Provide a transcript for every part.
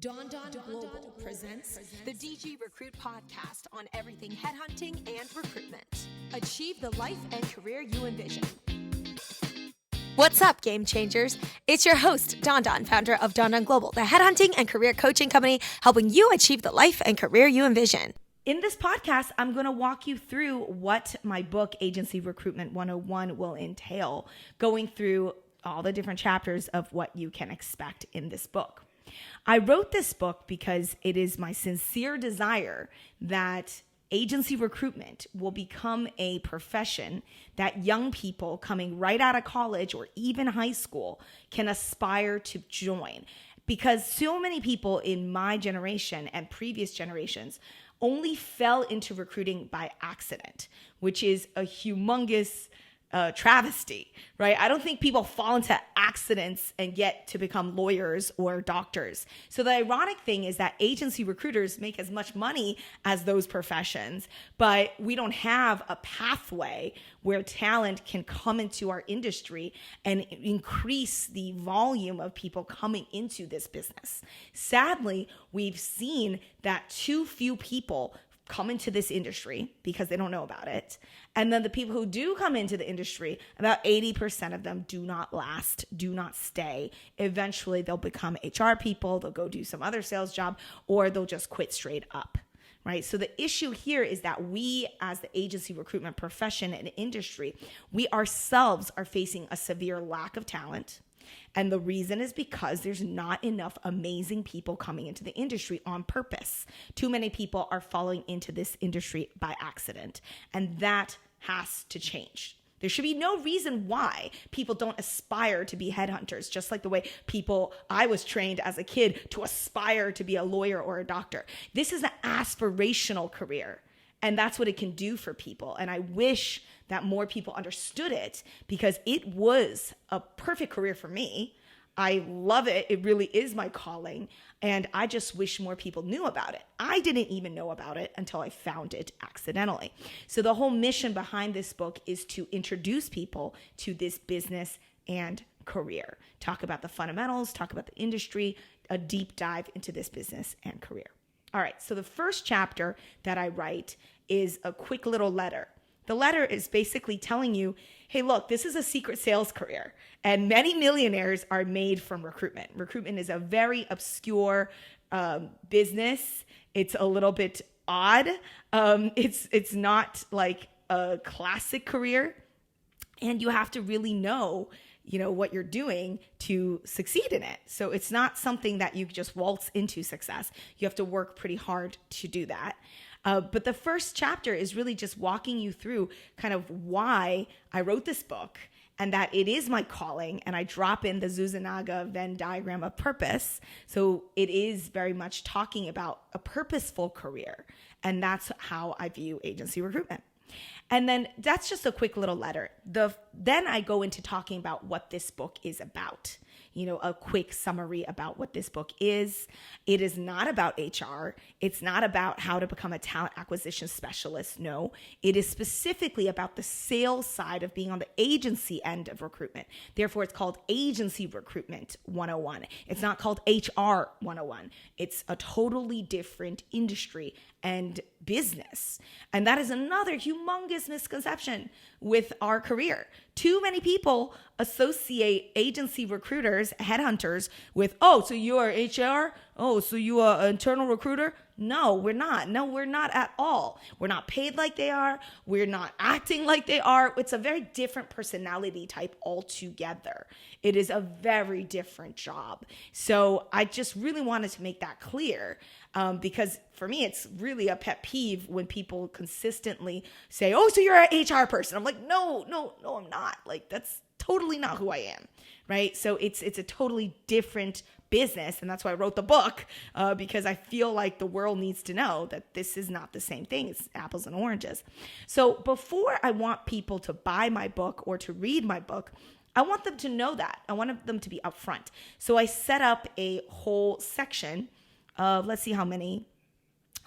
Don Global presents the DG Recruit podcast on everything headhunting and recruitment. Achieve the life and career you envision. What's up, game changers? It's your host, Don, founder of Don Global, the headhunting and career coaching company helping you achieve the life and career you envision. In this podcast, I'm going to walk you through what my book, Agency Recruitment 101, will entail, going through all the different chapters of what you can expect in this book. I wrote this book because it is my sincere desire that agency recruitment will become a profession that young people coming right out of college or even high school can aspire to join. Because so many people in my generation and previous generations only fell into recruiting by accident, which is a humongous travesty, right? I don't think people fall into accidents and get to become lawyers or doctors. So the ironic thing is that agency recruiters make as much money as those professions, but we don't have a pathway where talent can come into our industry and increase the volume of people coming into this business. Sadly, we've seen that too few people come into this industry because they don't know about it. And then the people who do come into the industry, about 80% of them do not last, do not stay. Eventually, they'll become HR people, they'll go do some other sales job, or they'll just quit straight up, right? So the issue here is that we, as the agency recruitment profession and industry, we ourselves are facing a severe lack of talent. And the reason is because there's not enough amazing people coming into the industry on purpose. Too many people are falling into this industry by accident, and that has to change. There should be no reason why people don't aspire to be headhunters, just like the way I was trained as a kid to aspire to be a lawyer or a doctor. This is an aspirational career, and that's what it can do for people. And I wish that more people understood it, because it was a perfect career for me. I love it. It really is my calling. And I just wish more people knew about it. I didn't even know about it until I found it accidentally. So the whole mission behind this book is to introduce people to this business and career. Talk about the fundamentals, talk about the industry, a deep dive into this business and career. All right, so the first chapter that I write is a quick little letter. The letter is basically telling you, hey, look, this is a secret sales career, and many millionaires are made from recruitment. Recruitment is a very obscure business. It's a little bit odd. It's not like a classic career, and you have to really know what you're doing to succeed in it. So it's not something that you just waltz into success. You have to work pretty hard to do that. But the first chapter is really just walking you through kind of why I wrote this book, and that it is my calling, and I drop in the Zuzunaga Venn diagram of purpose. So it is very much talking about a purposeful career, and that's how I view agency recruitment. And then that's just a quick little letter. Then I go into talking about what this book is about. A quick summary about what this book is. It is not about HR. It's not about how to become a talent acquisition specialist. No, it is specifically about the sales side of being on the agency end of recruitment. Therefore, it's called Agency Recruitment 101. It's not called HR 101. It's a totally different industry and business. And that is another humongous misconception with our career. Too many people associate agency recruiters, headhunters with, oh, so you are HR? Oh, so you are an internal recruiter? No, we're not. No, we're not at all. We're not paid like they are. We're not acting like they are. It's a very different personality type altogether. It is a very different job. So I just really wanted to make that clear, because for me, it's really a pet peeve when people consistently say, oh, so you're an HR person. I'm like, no, I'm not. Like, that's totally not who I am, right? So it's a totally different business, and that's why I wrote the book, because I feel like the world needs to know that this is not the same thing. It's apples and oranges. So before I want people to buy my book or to read my book, I want them to know that. I want them to be upfront. So I set up a whole section of, let's see how many,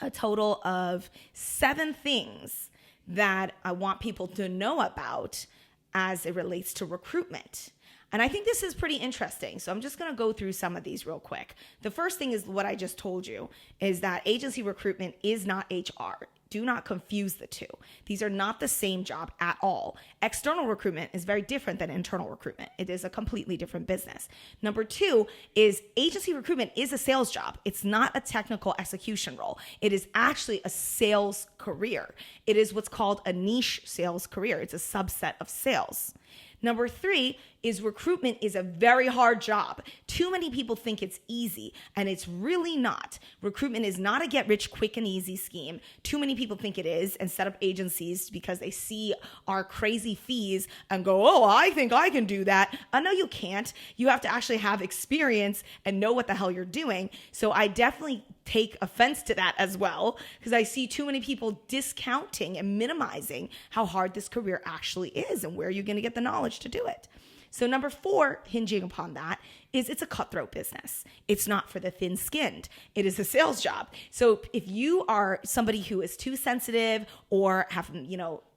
a total of 7 things that I want people to know about as it relates to recruitment. And I think this is pretty interesting. So I'm just going to go through some of these real quick. The first thing is what I just told you, is that agency recruitment is not HR. Do not confuse the two. These are not the same job at all. External recruitment is very different than internal recruitment. It is a completely different business. Number two is agency recruitment is a sales job. It's not a technical execution role. It is actually a sales career. It is what's called a niche sales career. It's a subset of sales. Number three is recruitment is a very hard job. Too many people think it's easy, and it's really not. Recruitment is not a get rich quick and easy scheme. Too many people think it is and set up agencies because they see our crazy fees and go, oh, I think I can do that. No, you can't. You have to actually have experience and know what the hell you're doing. So I definitely take offense to that as well, because I see too many people discounting and minimizing how hard this career actually is and where you're going to get the knowledge to do it. So number four, hinging upon that, is it's a cutthroat business. It's not for the thin-skinned. It is a sales job. So if you are somebody who is too sensitive or have,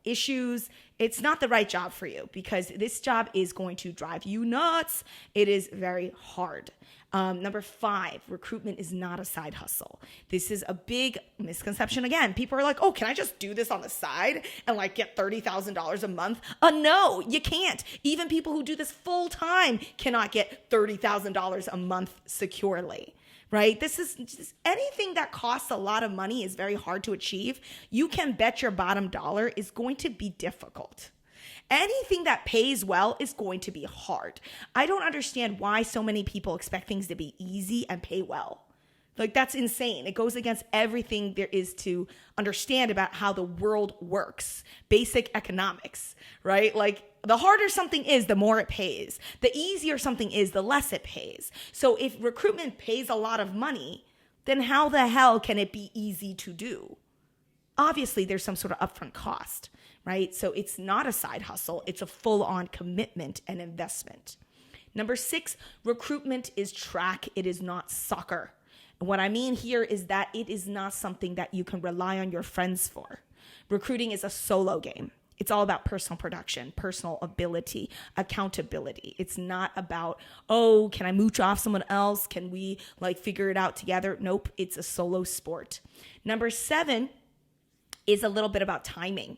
issues, it's not the right job for you, because this job is going to drive you nuts. It is very hard. Number five, recruitment is not a side hustle. This is a big misconception. Again, people are like, oh, can I just do this on the side and get $30,000 a month? No, you can't. Even people who do this full time cannot get $30,000 a month securely. Right? This is just anything that costs a lot of money is very hard to achieve. You can bet your bottom dollar is going to be difficult. Anything that pays well is going to be hard. I don't understand why so many people expect things to be easy and pay well. That's insane. It goes against everything there is to understand about how the world works. Basic economics, right? The harder something is, the more it pays. The easier something is, the less it pays. So if recruitment pays a lot of money, then how the hell can it be easy to do? Obviously, there's some sort of upfront cost, right? So it's not a side hustle. It's a full-on commitment and investment. Number six, recruitment is track. It is not soccer. And what I mean here is that it is not something that you can rely on your friends for. Recruiting is a solo game. It's all about personal production, personal ability, accountability. It's not about, oh, can I mooch off someone else? Can we figure it out together? Nope, it's a solo sport. Number seven is a little bit about timing.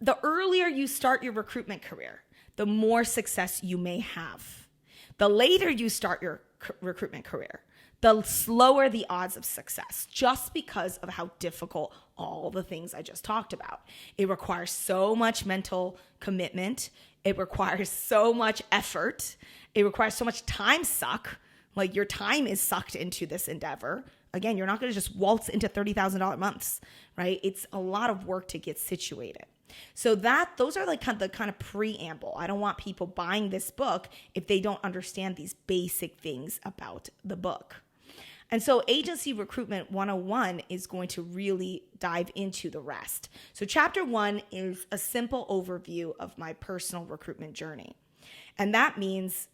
The earlier you start your recruitment career, the more success you may have. The later you start your recruitment career, the slower the odds of success, just because of how difficult all the things I just talked about. It requires so much mental commitment. It requires so much effort. It requires so much time suck. Your time is sucked into this endeavor. Again, you're not going to just waltz into $30,000 months, right? It's a lot of work to get situated. So those are the kind of preamble. I don't want people buying this book if they don't understand these basic things about the book. And so Agency Recruitment 101 is going to really dive into the rest. So chapter 1 is a simple overview of my personal recruitment journey. And that means,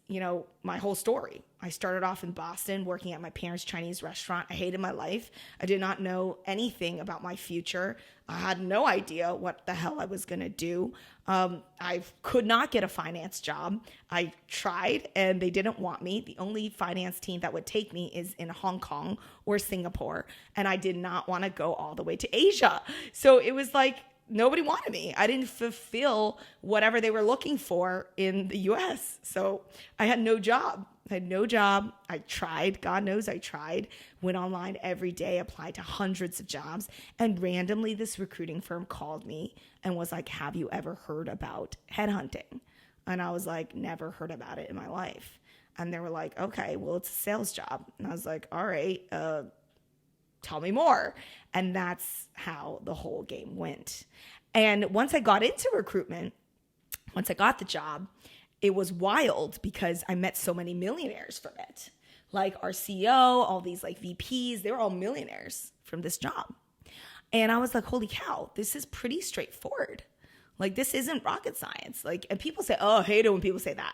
my whole story. I started off in Boston working at my parents' Chinese restaurant. I hated my life. I did not know anything about my future. I had no idea what the hell I was going to do. I could not get a finance job. I tried and they didn't want me. The only finance team that would take me is in Hong Kong or Singapore. And I did not want to go all the way to Asia. So it was nobody wanted me. I didn't fulfill whatever they were looking for in the US. So I had no job. I tried. God knows I tried. Went online every day, applied to hundreds of jobs. And randomly, this recruiting firm called me and was like, have you ever heard about headhunting? And I was like, never heard about it in my life. And they were like, okay, well, it's a sales job. And I was like, all right, tell me more. And that's how the whole game went. And once I got into recruitment, once I got the job, it was wild because I met so many millionaires from it. Our CEO, all these VPs, they were all millionaires from this job. And I was like, holy cow, this is pretty straightforward. Like, this isn't rocket science. Like, and people say, oh, I hate it when people say that.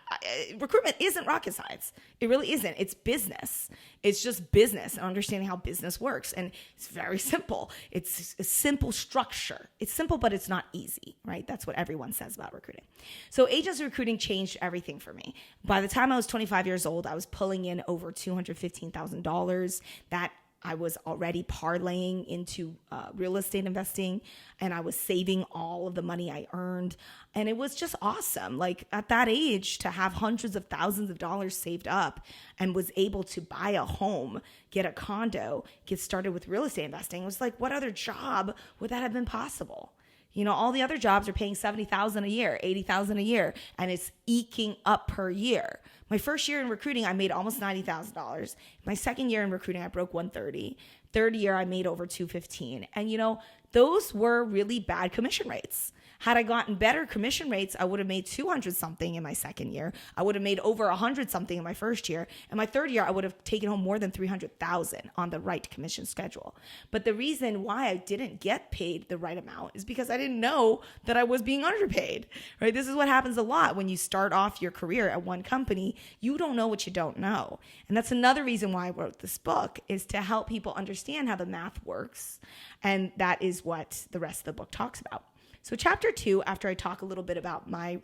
Recruitment isn't rocket science. It really isn't. It's business. It's just business and understanding how business works. And it's very simple. It's a simple structure. It's simple, but it's not easy, right? That's what everyone says about recruiting. So agency recruiting changed everything for me. By the time I was 25 years old, I was pulling in over $215,000. That I was already parlaying into real estate investing, and I was saving all of the money I earned. And it was just awesome. Like, at that age, to have hundreds of thousands of dollars saved up and was able to buy a home, get a condo, get started with real estate investing, it was like, what other job would that have been possible? You know, all the other jobs are paying $70,000 a year, $80,000 a year, and it's eking up per year. My first year in recruiting, I made almost $90,000. My second year in recruiting, I broke $130,000. Third year, I made over $215,000. And, you know, those were really bad commission rates. Had I gotten better commission rates, I would have made 200 something in my second year. I would have made over 100 something in my first year. And my third year, I would have taken home more than 300,000 on the right commission schedule. But the reason why I didn't get paid the right amount is because I didn't know that I was being underpaid, right? This is what happens a lot when you start off your career at one company. You don't know what you don't know. And that's another reason why I wrote this book, is to help people understand how the math works. And that is what the rest of the book talks about. So chapter 2, after I talk a little bit about my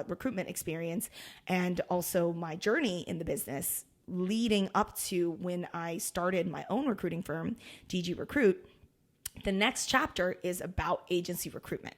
recruitment experience and also my journey in the business leading up to when I started my own recruiting firm, DG Recruit, the next chapter is about agency recruitment.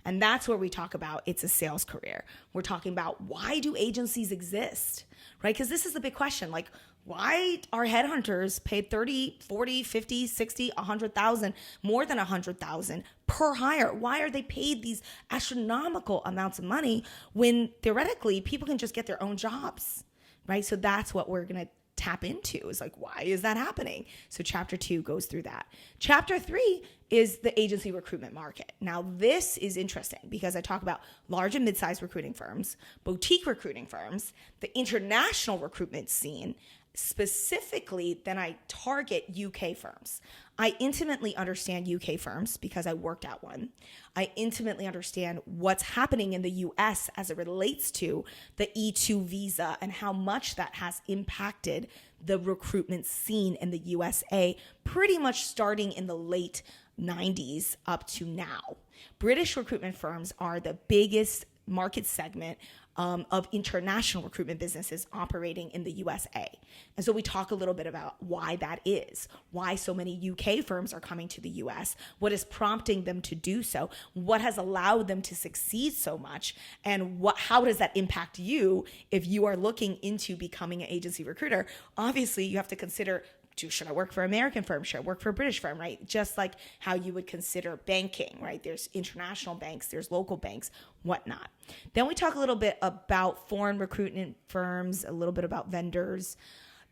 And that's where we talk about it's a sales career. We're talking about, why do agencies exist, right? Because this is the big question. Like, why are headhunters paid 30, 40, 50, 60, 100,000, more than 100,000 per hire? Why are they paid these astronomical amounts of money when theoretically people can just get their own jobs, right? So that's what we're going to tap into, is like, why is that happening? So chapter 2 goes through that. Chapter 3 is the agency recruitment market. Now, this is interesting because I talk about large and mid-sized recruiting firms, boutique recruiting firms, the international recruitment scene. Specifically, then I target UK firms. I intimately understand UK firms because I worked at one. I intimately understand what's happening in the US as it relates to the E2 visa and how much that has impacted the recruitment scene in the USA, pretty much starting in the late 90s up to now. British recruitment firms are the biggest market segment of international recruitment businesses operating in the USA. And so we talk a little bit about why that is, why so many UK firms are coming to the US, what is prompting them to do so, what has allowed them to succeed so much, and how does that impact you if you are looking into becoming an agency recruiter. Obviously, you have to consider, should I work for an American firm? Should I work for a British firm, right? Just like how you would consider banking, right? There's international banks, there's local banks, whatnot. Then we talk a little bit about foreign recruitment firms, a little bit about vendors.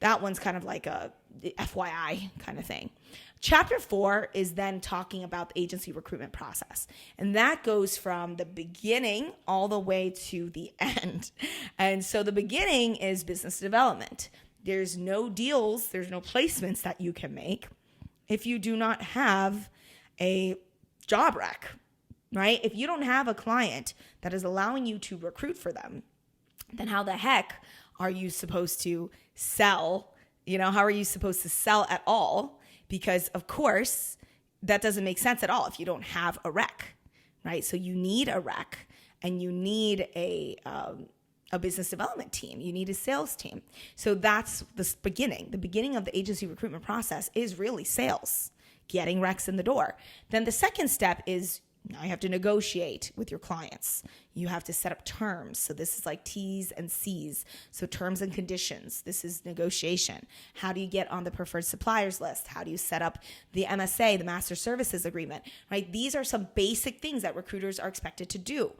That one's kind of like a FYI kind of thing. Chapter 4 is then talking about the agency recruitment process. And that goes from the beginning all the way to the end. And so the beginning is business development. There's no deals, there's no placements that you can make if you do not have a job rec, right? If you don't have a client that is allowing you to recruit for them, then how the heck are you supposed to sell? You know, how are you supposed to sell at all? Because of course, that doesn't make sense at all if you don't have a rec, right? So you need a rec and you need a business development team. You need a sales team. So that's the beginning. The beginning of the agency recruitment process is really sales, getting recs in the door. Then the second step is, now you have to negotiate with your clients. You have to set up terms. So this is like T's and C's. So terms and conditions. This is negotiation. How do you get on the preferred suppliers list? How do you set up the MSA, the Master Services Agreement, right? These are some basic things that recruiters are expected to do.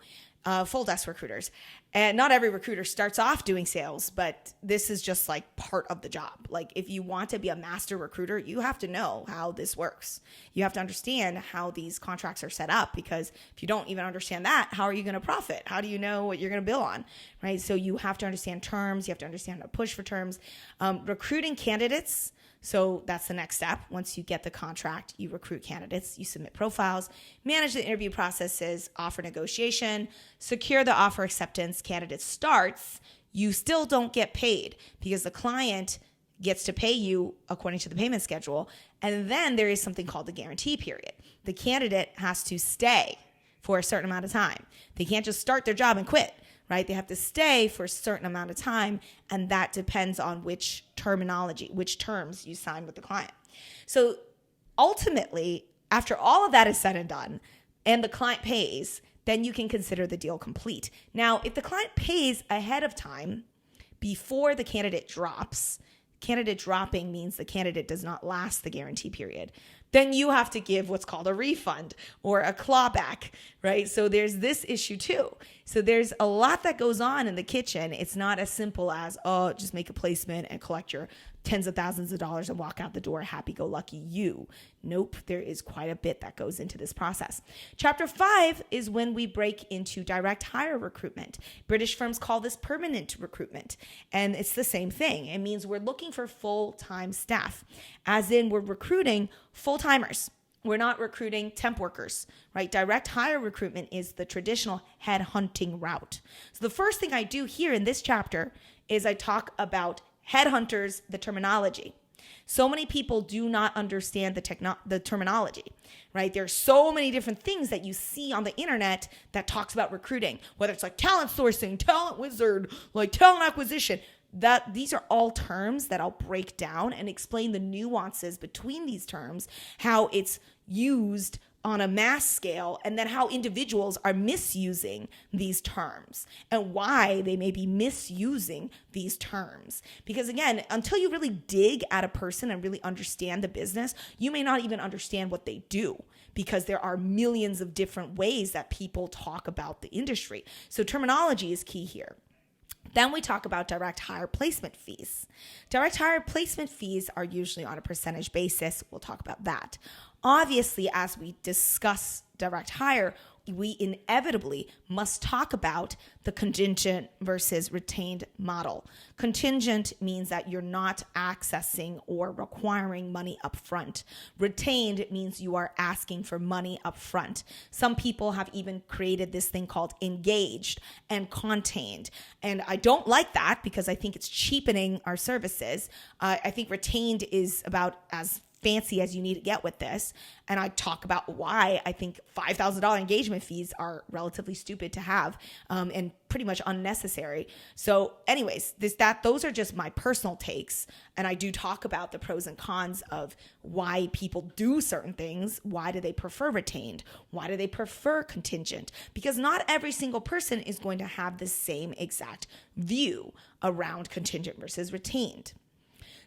Full desk recruiters. And not every recruiter starts off doing sales, but this is just like part of the job. Like, if you want to be a master recruiter, you have to know how this works. You have to understand how these contracts are set up, because if you don't even understand that, how are you going to profit? How do you know what you're going to bill on, right? So you have to understand terms. You have to understand how to push for terms. Recruiting candidates So that's the next step. Once you get the contract, you recruit candidates, you submit profiles, manage the interview processes, offer negotiation, secure the offer acceptance, candidate starts. You still don't get paid because the client gets to pay you according to the payment schedule. And then there is something called the guarantee period. The candidate has to stay for a certain amount of time. They can't just start their job and quit, right? They have to stay for a certain amount of time, and that depends on which terms you sign with the client. So ultimately, after all of that is said and done, and the client pays, then you can consider the deal complete. Now, if the client pays ahead of time, before the candidate drops, candidate dropping means the candidate does not last the guarantee period, then you have to give what's called a refund or a clawback, right? So there's this issue too. So there's a lot that goes on in the kitchen. It's not as simple as, oh, just make a placement and collect your tens of thousands of dollars and walk out the door, happy-go-lucky you. Nope, there is quite a bit that goes into this process. Chapter 5 is when we break into direct hire recruitment. British firms call this permanent recruitment, and it's the same thing. It means we're looking for full-time staff, as in we're recruiting full-timers. We're not recruiting temp workers, right? Direct hire recruitment is the traditional headhunting route. So the first thing I do here in this chapter is I talk about headhunters, the terminology. So many people do not understand the terminology, right? There's so many different things that you see on the internet that talks about recruiting, whether it's like talent sourcing, talent wizard, like talent acquisition. These are all terms that I'll break down and explain the nuances between these terms, how it's used on a mass scale, and then how individuals are misusing these terms and why they may be misusing these terms. Because again, until you really dig at a person and really understand the business, you may not even understand what they do, because there are millions of different ways that people talk about the industry. So terminology is key here. Then we talk about direct hire placement fees. Direct hire placement fees are usually on a percentage basis. We'll talk about that. Obviously, as we discuss direct hire, we inevitably must talk about the contingent versus retained model. Contingent means that you're not accessing or requiring money up front. Retained means you are asking for money up front. Some people have even created this thing called engaged and contained. And I don't like that because I think it's cheapening our services. I think retained is about as fancy as you need to get with this. And I talk about why I think $5,000 engagement fees are relatively stupid to have and pretty much unnecessary. So anyways, those are just my personal takes. And I do talk about the pros and cons of why people do certain things. Why do they prefer retained? Why do they prefer contingent? Because not every single person is going to have the same exact view around contingent versus retained.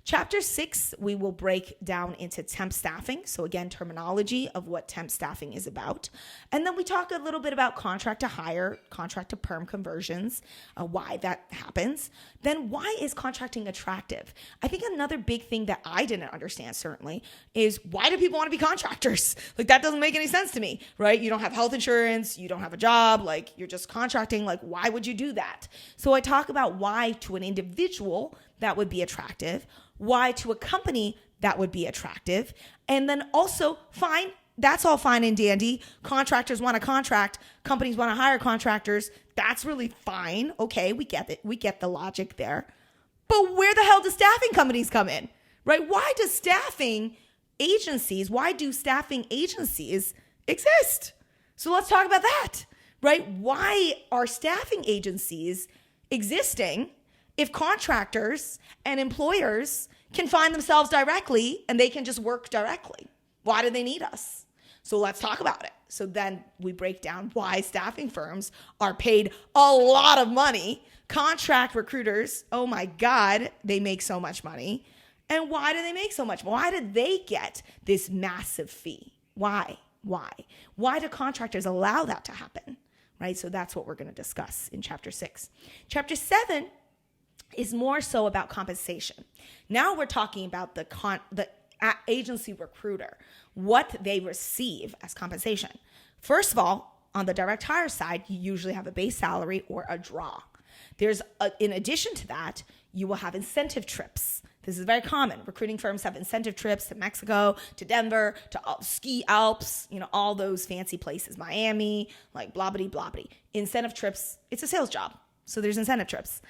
Chapter 6, we will break down into temp staffing. So again, terminology of what temp staffing is about. And then we talk a little bit about contract to hire, contract to perm conversions, why that happens. Then why is contracting attractive? I think another big thing that I didn't understand certainly is why do people want to be contractors? Like that doesn't make any sense to me, right? You don't have health insurance, you don't have a job, like you're just contracting. Like why would you do that? So I talk about why to an individual that would be attractive, why to a company that would be attractive, and then also fine, that's all fine and dandy. Contractors want to contract, companies want to hire contractors. That's really fine. Okay, we get it. We get the logic there. But where the hell do staffing companies come in, right? Why do staffing agencies exist? So let's talk about that, right? Why are staffing agencies existing if contractors and employers can find themselves directly and they can just work directly? Why do they need us? So let's talk about it. So then we break down why staffing firms are paid a lot of money. Contract recruiters, oh my God, they make so much money. And why do they make so much? Why do they get this massive fee? Why? Why do contractors allow that to happen? Right? So that's what we're going to discuss in chapter 6. Chapter 7 is more so about compensation. Now we're talking about the agency recruiter, what they receive as compensation. First of all, on the direct hire side, you usually have a base salary or a draw. In addition to that, you will have incentive trips This is very common. Recruiting firms have incentive trips to Mexico, to Denver, to ski Alps, all those fancy places, Miami, like blobbity blobbity. Incentive trips, it's a sales job. So there's incentive trips,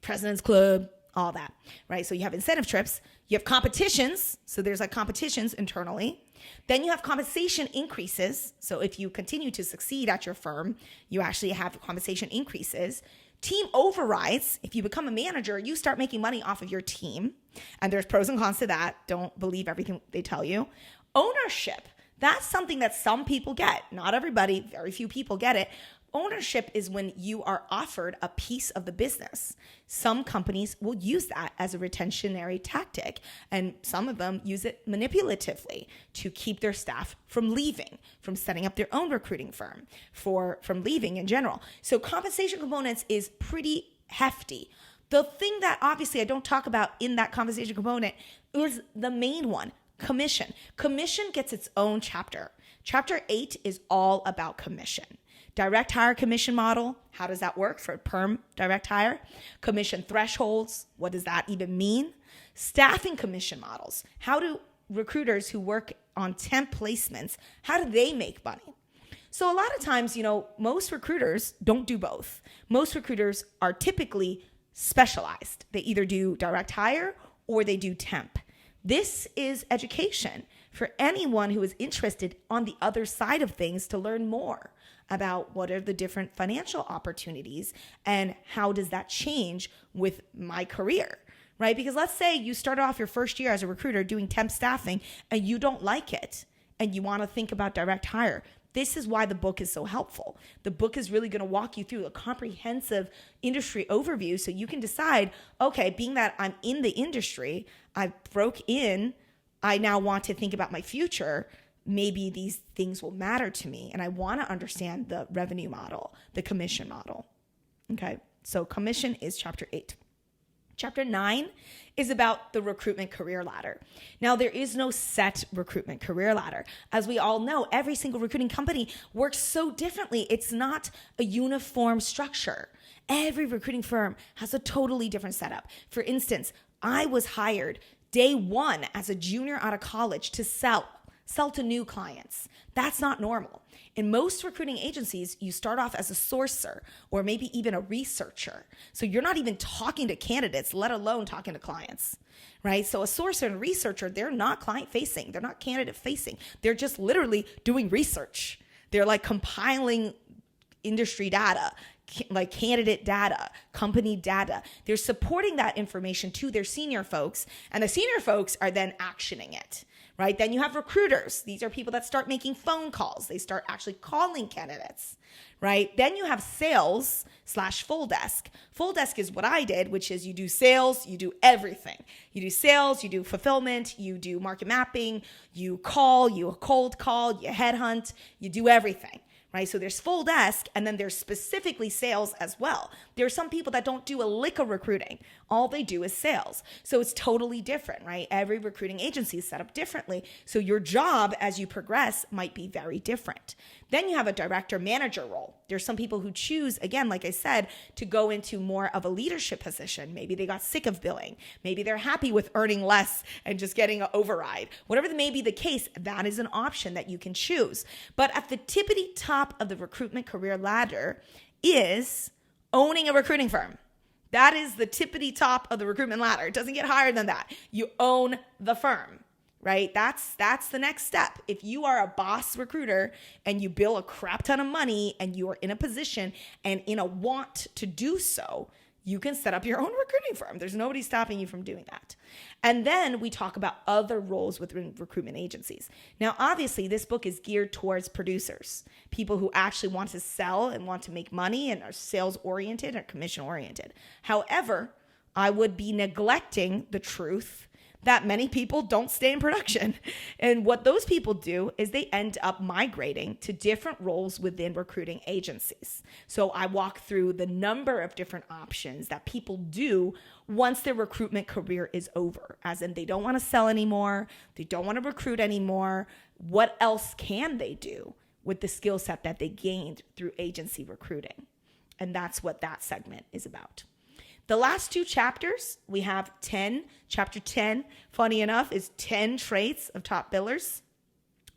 President's Club, all that, right? So you have incentive trips, you have competitions. So there's like competitions internally. Then you have compensation increases. So if you continue to succeed at your firm, you actually have compensation increases. Team overrides. If you become a manager, you start making money off of your team. And there's pros and cons to that. Don't believe everything they tell you. Ownership. That's something that some people get. Not everybody, very few people get it. Ownership is when you are offered a piece of the business. Some companies will use that as a retentionary tactic, and some of them use it manipulatively to keep their staff from leaving, from setting up their own recruiting firm, from leaving in general. So compensation components is pretty hefty. The thing that obviously I don't talk about in that compensation component is the main one, commission. Commission gets its own chapter. Chapter 8 is all about commission. Direct hire commission model, how does that work for perm direct hire? Commission thresholds, what does that even mean? Staffing commission models, how do recruiters who work on temp placements, how do they make money? So a lot of times, most recruiters don't do both. Most recruiters are typically specialized. They either do direct hire or they do temp. This is education for anyone who is interested on the other side of things to learn more about what are the different financial opportunities and how does that change with my career, right? Because let's say you started off your first year as a recruiter doing temp staffing and you don't like it and you want to think about direct hire. This is why the book is so helpful. The book is really going to walk you through a comprehensive industry overview so you can decide, okay, being that I'm in the industry, I broke in, I now want to think about my future. Maybe these things will matter to me and I want to understand the revenue model, the commission model. Okay, so commission is chapter 8. Chapter 9 is about the recruitment career ladder. Now, there is no set recruitment career ladder. As we all know, every single recruiting company works so differently. It's not a uniform structure. Every recruiting firm has a totally different setup. For instance, I was hired day one as a junior out of college to sell to new clients. That's not normal. In most recruiting agencies, you start off as a sourcer or maybe even a researcher. So you're not even talking to candidates, let alone talking to clients, right? So a sourcer and researcher, they're not client facing. They're not candidate facing. They're just literally doing research. They're like compiling industry data, like candidate data, company data. They're supporting that information to their senior folks, and the senior folks are then actioning it. Right? Then you have recruiters. These are people that start making phone calls. They start actually calling candidates, right? Then you have sales / full desk. Full desk is what I did, which is you do sales, you do everything. You do sales, you do fulfillment, you do market mapping, you call, you cold call, you headhunt, you do everything. Right? So there's full desk and then there's specifically sales as well. There are some people that don't do a lick of recruiting. All they do is sales. So it's totally different, right? Every recruiting agency is set up differently. So your job as you progress might be very different. Then you have a director manager role. There's some people who choose, again, like I said, to go into more of a leadership position. Maybe they got sick of billing. Maybe they're happy with earning less and just getting an override. Whatever may be the case, that is an option that you can choose. But at the tippity top of the recruitment career ladder is owning a recruiting firm. That is the tippity top of the recruitment ladder. It doesn't get higher than that. You own the firm. Right? That's the next step. If you are a boss recruiter and you bill a crap ton of money and you are in a position and in a want to do so, you can set up your own recruiting firm. There's nobody stopping you from doing that. And then we talk about other roles within recruitment agencies. Now, obviously, this book is geared towards producers, people who actually want to sell and want to make money and are sales-oriented or commission-oriented. However, I would be neglecting the truth that many people don't stay in production. And what those people do is they end up migrating to different roles within recruiting agencies. So I walk through the number of different options that people do once their recruitment career is over, as in they don't want to sell anymore, they don't want to recruit anymore. What else can they do with the skill set that they gained through agency recruiting? And that's what that segment is about. The last 2 chapters, we have 10. Chapter 10, funny enough, is 10 traits of top billers.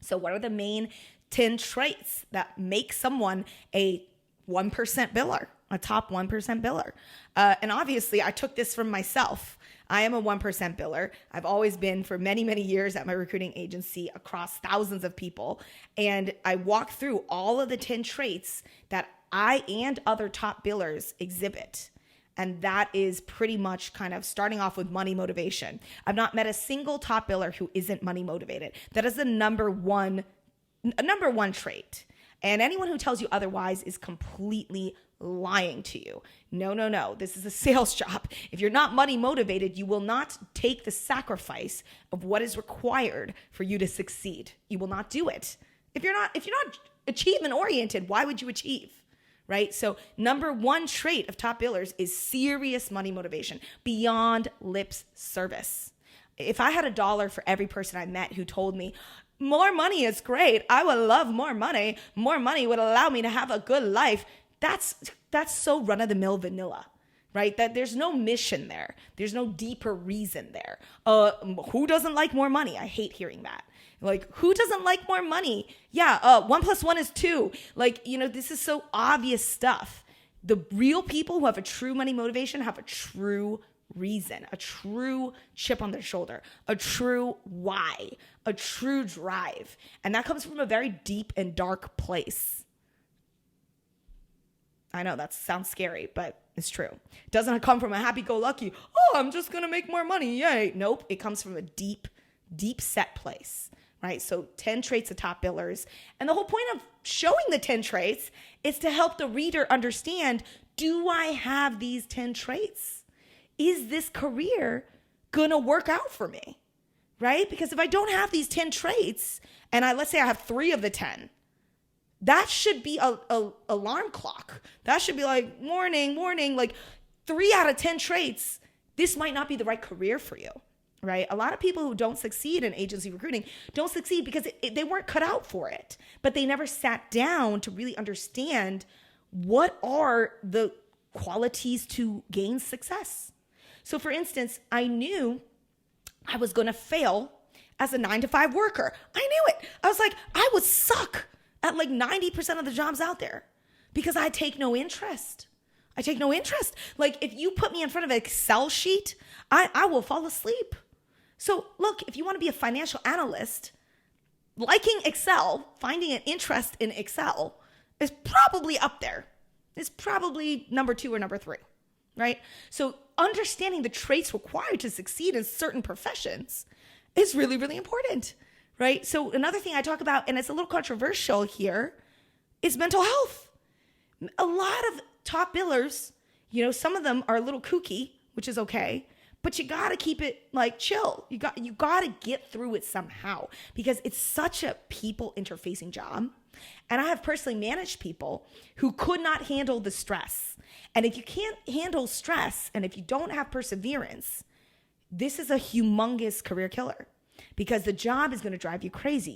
So what are the main 10 traits that make someone a 1% biller, a top 1% biller? And obviously, I took this from myself. I am a 1% biller. I've always been for many, many years at my recruiting agency across thousands of people. And I walked through all of the 10 traits that I and other top billers exhibit. And that is pretty much kind of starting off with money motivation. I've not met a single top biller who isn't money motivated. That is the number one trait. And anyone who tells you otherwise is completely lying to you. No. This is a sales job. If you're not money motivated, you will not take the sacrifice of what is required for you to succeed. You will not do it. If you're not achievement oriented, why would you achieve? Right? So number 1 trait of top billers is serious money motivation beyond lip service. If I had $1 for every person I met who told me, more money is great, I would love more money would allow me to have a good life, that's so run-of-the-mill vanilla, right? That there's no mission there. There's no deeper reason there. Who doesn't like more money? I hate hearing that. Like, who doesn't like more money? Yeah, 1 + 1 is 2. Like, this is so obvious stuff. The real people who have a true money motivation have a true reason, a true chip on their shoulder, a true why, a true drive. And that comes from a very deep and dark place. I know that sounds scary, but it's true. It doesn't come from a happy-go-lucky, I'm just going to make more money, yay. Nope, it comes from a deep, deep set place, right? So 10 traits of top billers. And the whole point of showing the 10 traits is to help the reader understand, do I have these 10 traits? Is this career going to work out for me, right? Because if I don't have these 10 traits, and let's say I have 3 of the 10, that should be a alarm clock. That should be like, warning, like 3 out of 10 traits, this might not be the right career for you, right? A lot of people who don't succeed in agency recruiting don't succeed because they weren't cut out for it, but they never sat down to really understand what are the qualities to gain success. So for instance, I knew I was going to fail as a 9-to-5 worker. I knew it. I was like, I would suck at like 90% of the jobs out there because I take no interest. Like if you put me in front of an Excel sheet, I will fall asleep. So look, if you want to be a financial analyst, liking Excel, finding an interest in Excel is probably up there. It's probably number 2 or number 3, right? So understanding the traits required to succeed in certain professions is really, really important, right? So another thing I talk about, and it's a little controversial here, is mental health. A lot of top billers, some of them are a little kooky, which is okay, but you got to keep it like chill. You got to get through it somehow because it's such a people interfacing job. And I have personally managed people who could not handle the stress. And if you can't handle stress and if you don't have perseverance, this is a humongous career killer because the job is going to drive you crazy.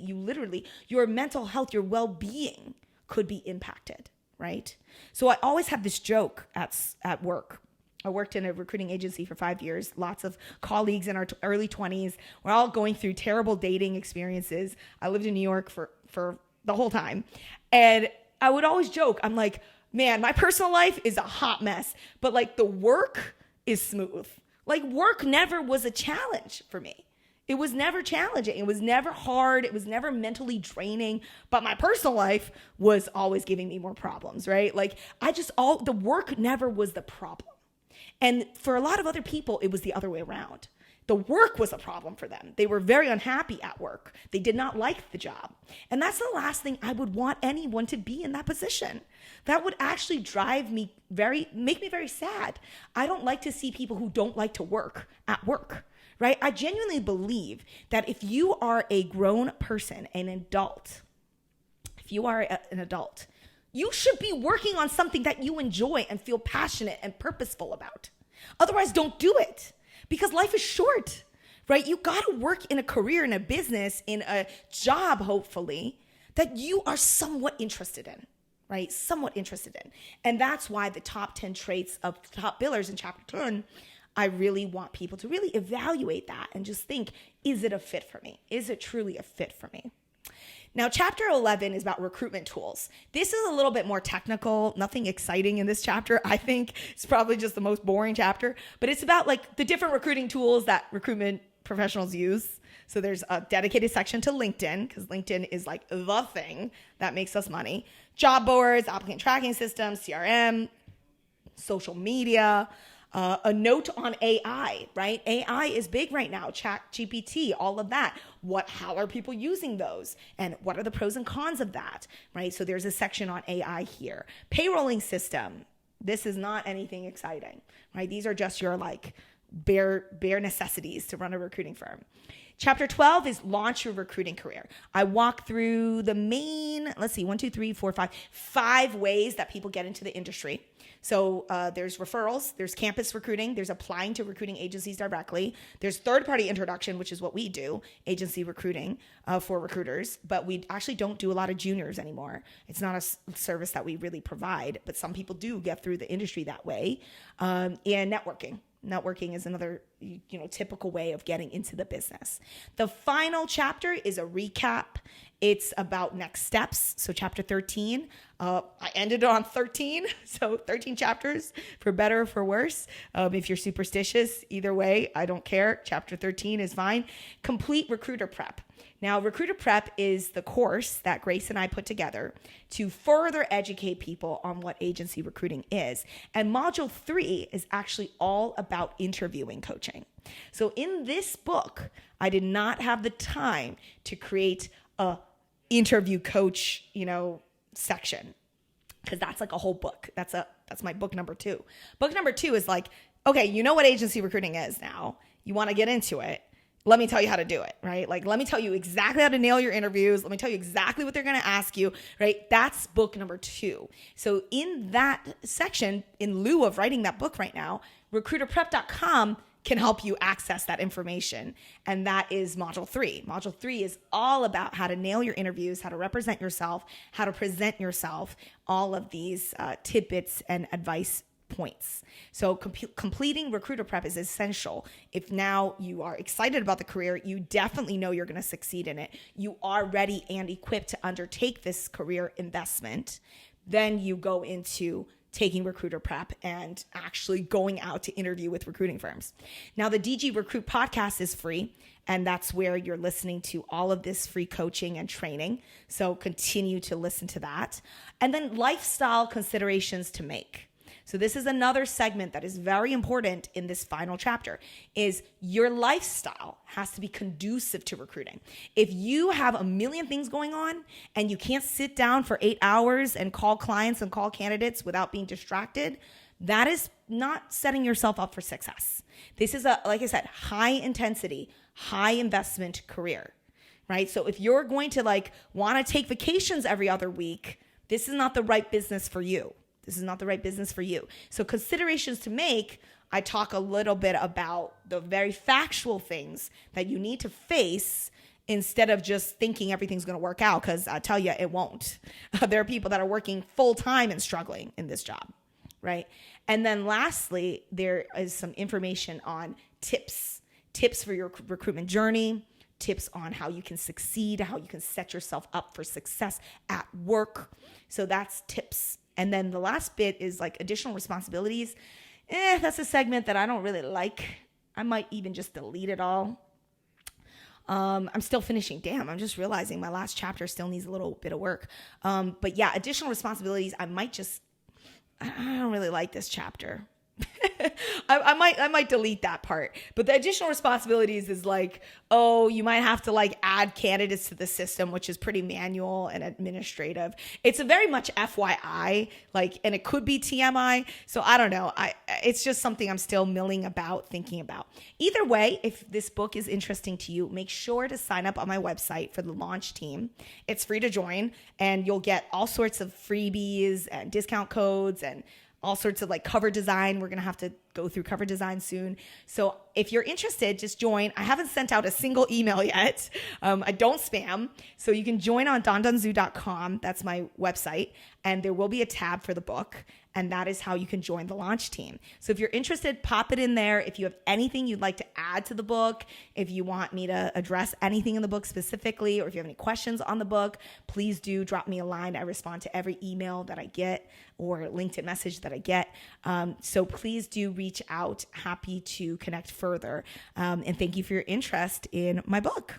Your mental health, your well-being could be impacted, right? So I always have this joke at work. I worked in a recruiting agency for 5 years, lots of colleagues in our early 20s. We're all going through terrible dating experiences. I lived in New York for the whole time. And I would always joke, I'm like, man, my personal life is a hot mess, but like the work is smooth. Like work never was a challenge for me. It was never challenging. It was never hard. It was never mentally draining, but my personal life was always giving me more problems, right? Like the work never was the problem. And for a lot of other people, it was the other way around. The work was a problem for them. They were very unhappy at work. They did not like the job. And that's the last thing I would want anyone to be in that position. That would actually make me very sad. I don't like to see people who don't like to work at work, right? I genuinely believe that if you are a grown person, an adult, you should be working on something that you enjoy and feel passionate and purposeful about. Otherwise, don't do it. Because life is short, right? You got to work in a career, in a business, in a job, hopefully, that you are somewhat interested in, right? Somewhat interested in. And that's why the top 10 traits of top billers in chapter 10, I really want people to really evaluate that and just think, is it a fit for me? Is it truly a fit for me? Now, chapter 11 is about recruitment tools. This is a little bit more technical, nothing exciting in this chapter. I think it's probably just the most boring chapter, but it's about like the different recruiting tools that recruitment professionals use. So there's a dedicated section to LinkedIn, because LinkedIn is like the thing that makes us money. Job boards, applicant tracking systems, CRM, social media, a note on AI, right? AI is big right now. ChatGPT, all of that. How are people using those? And what are the pros and cons of that, right? So there's a section on AI here. Payrolling system. This is not anything exciting, right? These are just your like bare necessities to run a recruiting firm. Chapter 12 is launch your recruiting career. I walk through the main, 5 ways that people get into the industry. So there's referrals, there's campus recruiting, there's applying to recruiting agencies directly, there's third-party introduction, which is what we do, agency recruiting for recruiters, but we actually don't do a lot of juniors anymore. It's not a service that we really provide, but some people do get through the industry that way. And networking. Networking is another, typical way of getting into the business. The final chapter is a recap. It's about next steps. So chapter 13, I ended on 13. So 13 chapters, for better or for worse. If you're superstitious, either way, I don't care. Chapter 13 is fine. Complete recruiter prep. Now, recruiter prep is the course that Grace and I put together to further educate people on what agency recruiting is. And module 3 is actually all about interviewing coaching. So in this book, I did not have the time to create a interview coach, section, because that's like a whole book. That's my book number 2. Book number 2 is like, okay, you know what agency recruiting is now. You want to get into it. Let me tell you how to do it, right? Like, let me tell you exactly how to nail your interviews. Let me tell you exactly what they're going to ask you, right? That's book number 2. So in that section, in lieu of writing that book right now, recruiterprep.com can help you access that information. And that is module 3. Module 3 is all about how to nail your interviews, how to represent yourself, how to present yourself, all of these tidbits and advice points. So completing recruiter prep is essential. If now you are excited about the career, you definitely know you're going to succeed in it. You are ready and equipped to undertake this career investment. Then you go into taking recruiter prep and actually going out to interview with recruiting firms. Now, the DG Recruit podcast is free, and that's where you're listening to all of this free coaching and training. So continue to listen to that. And then lifestyle considerations to make. So this is another segment that is very important in this final chapter, is your lifestyle has to be conducive to recruiting. If you have a million things going on and you can't sit down for 8 hours and call clients and call candidates without being distracted, that is not setting yourself up for success. This is like I said, high intensity, high investment career, right? So if you're going to want to take vacations every other week, this is not the right business for you. This is not the right business for you. So considerations to make, I talk a little bit about the very factual things that you need to face instead of just thinking everything's going to work out, because I tell you, it won't. There are people that are working full time and struggling in this job, right? And then lastly, there is some information on tips for your recruitment journey, tips on how you can succeed, how you can set yourself up for success at work. So that's tips. And then the last bit is additional responsibilities. That's a segment that I don't really like. I might even just delete it all. I'm still finishing. Damn, I'm just realizing my last chapter still needs a little bit of work. But yeah, additional responsibilities. I don't really like this chapter. I might delete that part. But the additional responsibilities is you might have to add candidates to the system, which is pretty manual and administrative. It's a very much FYI, and it could be TMI. So I don't know. It's just something I'm still milling about, thinking about. Either way, if this book is interesting to you, make sure to sign up on my website for the launch team. It's free to join, and you'll get all sorts of freebies and discount codes and all sorts of cover design. We're going to have to go through cover design soon. So if you're interested, just join. I haven't sent out a single email yet. I don't spam. So you can join on dondonzoo.com. That's my website. And there will be a tab for the book. And that is how you can join the launch team. So if you're interested, pop it in there. If you have anything you'd like to add to the book, if you want me to address anything in the book specifically, or if you have any questions on the book, please do drop me a line. I respond to every email that I get or LinkedIn message that I get. So please do reach out. Happy to connect further. And thank you for your interest in my book.